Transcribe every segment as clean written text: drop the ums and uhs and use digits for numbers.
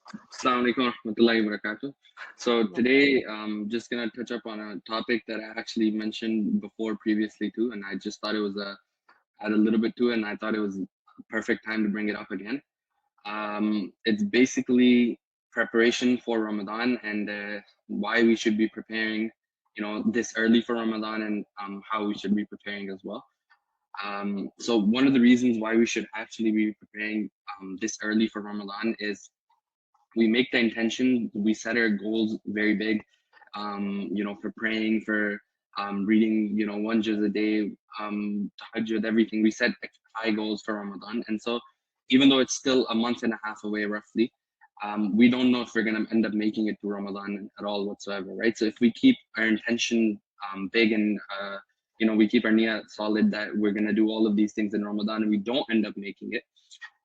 Assalamu alaikum warahmatullahi wabarakatuh. So today, just gonna touch up on a topic that I actually mentioned before previously too, and I just thought it was add a little bit to it, and I thought it was a perfect time to bring it up again. It's basically preparation for Ramadan and why we should be preparing, this early for Ramadan and how we should be preparing as well. So one of the reasons why we should actually be preparing this early for Ramadan is we make the intention, we set our goals very big, for praying, for reading, one juz a day, tahajjud, everything. We set high goals for Ramadan. And so even though it's still a month and a half away roughly, we don't know if we're going to end up making it to Ramadan at all whatsoever, right? So if we keep our intention big and, we keep our niyyah solid that we're going to do all of these things in Ramadan and we don't end up making it,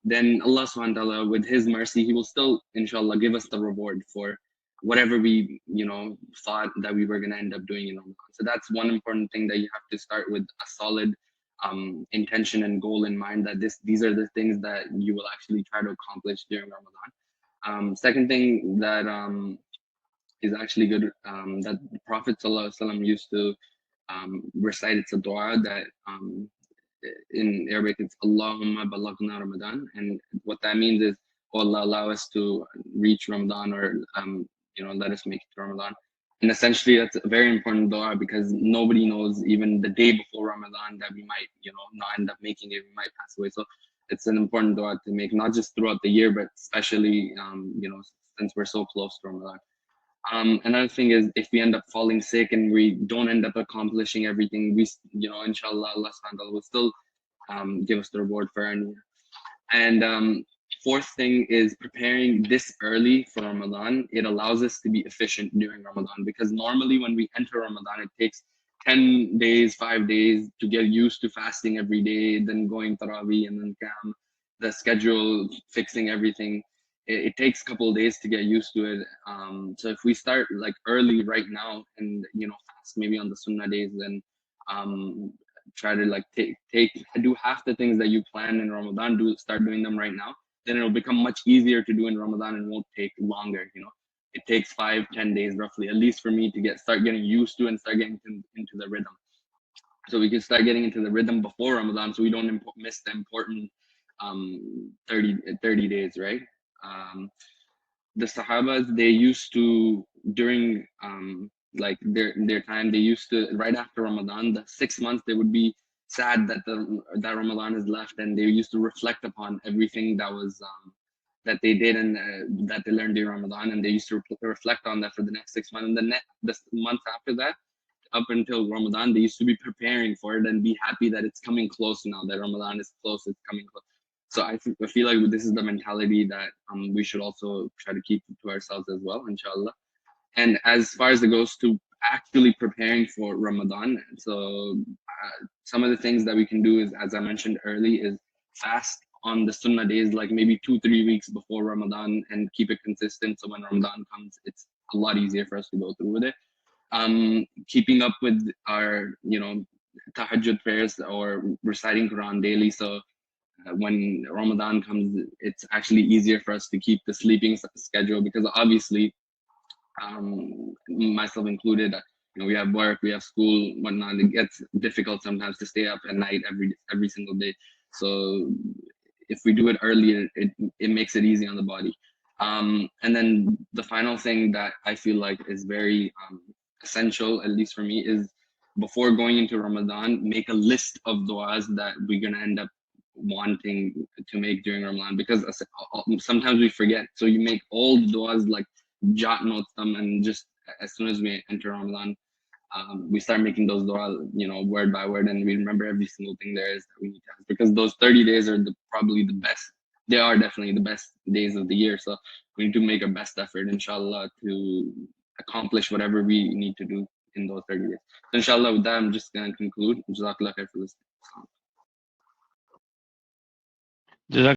then Allah subhanahu wa ta'ala, with His mercy, He will still, inshallah, give us the reward for whatever we, thought that we were going to end up doing in Ramadan. So that's one important thing, that you have to start with a solid intention and goal in mind, that these are the things that you will actually try to accomplish during Ramadan. Second thing that is actually good, that the Prophet sallallahu alaihi wasallam used to recite. It's a dua that in Arabic it's Allahumma balaghna Ramadan, and what that means is, oh Allah, allow us to reach Ramadan, or let us make it to Ramadan. And essentially that's a very important dua, because nobody knows, even the day before Ramadan, that we might not end up making it, we might pass away. So it's an important dua to make, not just throughout the year, but especially since we're so close to Ramadan. Another thing is, if we end up falling sick and we don't end up accomplishing everything, inshallah, Allah subhanahu wa ta'ala will still give us the reward for our niyyah. And fourth thing is preparing this early for Ramadan. It allows us to be efficient during Ramadan, because normally when we enter Ramadan, it takes 10 days, 5 days to get used to fasting every day, then going Taraweeh and then Qiyam, the schedule, fixing everything. It takes a couple of days to get used to it. So if we start like early right now and fast maybe on the Sunnah days, then um, try to like take do half the things that you plan in Ramadan, start doing them right now, then it'll become much easier to do in Ramadan and won't take longer. It takes 5-10 days roughly, at least for me, to start getting used to and start getting into the rhythm. So we can start getting into the rhythm before Ramadan, so we don't miss the important 30 days, right? um, the Sahabas, they used to, during like their time, they used to, right after Ramadan, the 6 months, they would be sad that Ramadan is left, and they used to reflect upon everything that they did, and that they learned during Ramadan, and they used to reflect on that for the next 6 months. And the month after that, up until Ramadan, they used to be preparing for it and be happy that it's coming close now, that Ramadan is close, it's coming close. So I feel like this is the mentality that we should also try to keep to ourselves as well, inshallah. And as far as it goes to actually preparing for Ramadan, so some of the things that we can do is, as I mentioned early, is fast on the Sunnah days, like maybe 2-3 weeks before Ramadan, and keep it consistent. So when Ramadan comes, it's a lot easier for us to go through with it. Keeping up with our tahajjud prayers, or reciting Quran daily. So when Ramadan comes, it's actually easier for us to keep the sleeping schedule, because obviously, myself included, we have work, we have school, whatnot. It gets difficult sometimes to stay up at night every single day. So if we do it earlier, it makes it easy on the body. And then the final thing that I feel like is very essential, at least for me, is before going into Ramadan, make a list of du'as that we're gonna end up wanting to make during Ramadan, because sometimes we forget. So you make all the du'as, like jot notes them, and just as soon as we enter Ramadan, we start making those dua, word by word, and we remember every single thing there is that we need to ask, because those 30 days are probably the best. They are definitely the best days of the year. So we need to make our best effort, inshallah, to accomplish whatever we need to do in those 30 days. So inshallah, with that, I'm just going to conclude. Jazakallah khair for listening. Jazakallah